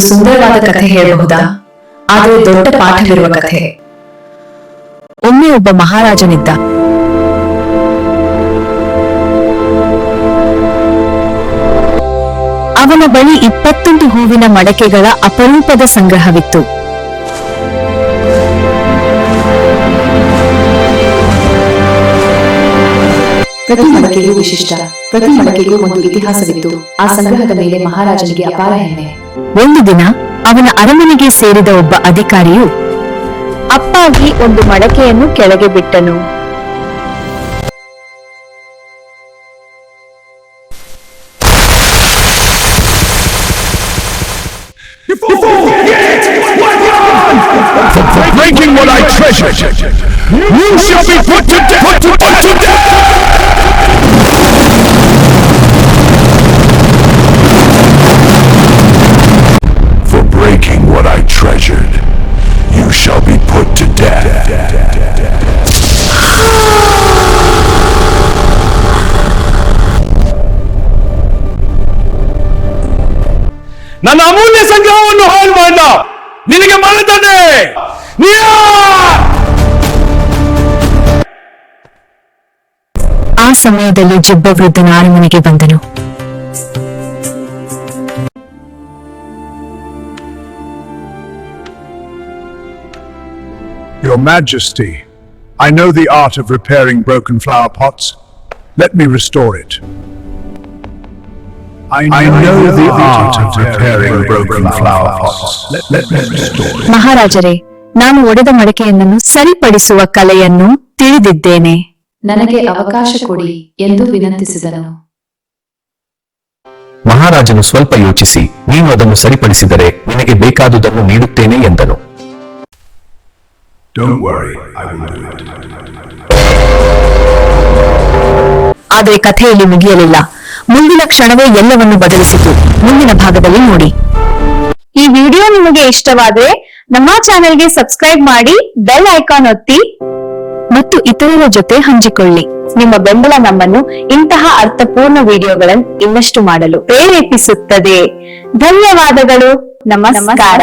ಸುಂದರವಾದ ಕಥೆ ಹೇಳಬಹುದಾ? ಆದರೆ ದೊಡ್ಡ ಪಾಠವಿರುವ ಕಥೆ. ಒಮ್ಮೆ ಒಬ್ಬ ಮಹಾರಾಜನಿದ್ದ. ಅವನ ಬಳಿ 21 ಹೂವಿನ ಮಡಕೆಗಳ ಅಪರೂಪದ ಸಂಗ್ರಹವಿತ್ತು. ಪ್ರತಿ ಮಡಕೆಗೂ ವಿಶಿಷ್ಟ, ಪ್ರತಿ ಮಡಕೆಗೂ ಒಂದು ಇತಿಹಾಸವಿತ್ತು. ಆ ಸಂಗ್ರಹದ ಮೇಲೆ ಮಹಾರಾಜನಿಗೆ ಅಪಾರ ಹೆಮ್ಮೆ. ಒಂದು ದಿನ ಅವನ ಅರಮನೆಗೆ ಸೇರಿದ ಒಬ್ಬ ಅಧಿಕಾರಿಯು ಅಪ್ಪಾಗಿ ಒಂದು ಮಡಕೆಯನ್ನು ಕೆಳಗೆ ಬಿಟ್ಟನು. For breaking what I treasure, you shall be put to death. For breaking what I treasured, you shall be put to death. ನನ್ನ ಅಮೂಲ್ಯ ಸಂಗ್ರಹವನ್ನು ಹಾಳು ಮಾಡ ನಿನಗೆ ಮರಣದಂಡನೆ. ಆ ಸಮಯದಲ್ಲಿ ಜುಬ್ಬ ವೃದ್ಧನ ಅರಮನೆಗೆ ಬಂದನು. Your Majesty, I know the art of repairing broken flower pots. Let me restore it. I know the art of repairing broken flower pots. Let me restore it. ಮಹಾರಾಜರೇ, ನಾನು ಒಡೆದ ಮಡಕೆಯನ್ನು ಸರಿಪಡಿಸುವ ಕಲೆಯನ್ನು ತಿಳಿದಿದ್ದೇನೆ. ನನಗೆ ಅವಕಾಶ ಕೊಡಿ ಎಂದು ವಿನಂತಿಸಿದನು. ಮಹಾರಾಜನು ಸ್ವಲ್ಪ ಯೋಚಿಸಿ, ನೀನು ಅದನ್ನು ಸರಿಪಡಿಸಿದರೆ ನಿನಗೆ ಬೇಕಾದುದನ್ನು ನೀಡುತ್ತೇನೆ ಎಂದನು. Don't worry, I will do it. ಆದರೆ ಕಥೆಯಲ್ಲಿ ಮುಗಿಯಲಿಲ್ಲ. ಮುಂದಿನ ಕ್ಷಣವೇ ಎಲ್ಲವನ್ನು ಬದಲಿಸಿತು. ಮುಂದಿನ ಭಾಗದಲ್ಲಿ ನೋಡಿ. ಈ ವಿಡಿಯೋ ನಿಮಗೆ ಇಷ್ಟವಾದರೆ ನಮ್ಮ ಚಾನೆಲ್ಗೆ ಸಬ್ಸ್ಕ್ರೈಬ್ ಮಾಡಿ, ಬೆಲ್ ಐಕಾನ್ ಒತ್ತಿ ಮತ್ತು ಇತರರ ಜೊತೆ ಹಂಚಿಕೊಳ್ಳಿ. ನಿಮ್ಮ ಬೆಂಬಲ ನಮ್ಮನ್ನು ಇಂತಹ ಅರ್ಥಪೂರ್ಣ ವಿಡಿಯೋಗಳನ್ನು ಇನ್ನಷ್ಟು ಮಾಡಲು ಪ್ರೇರೇಪಿಸುತ್ತದೆ. ಧನ್ಯವಾದಗಳು. ನಮಸ್ಕಾರ.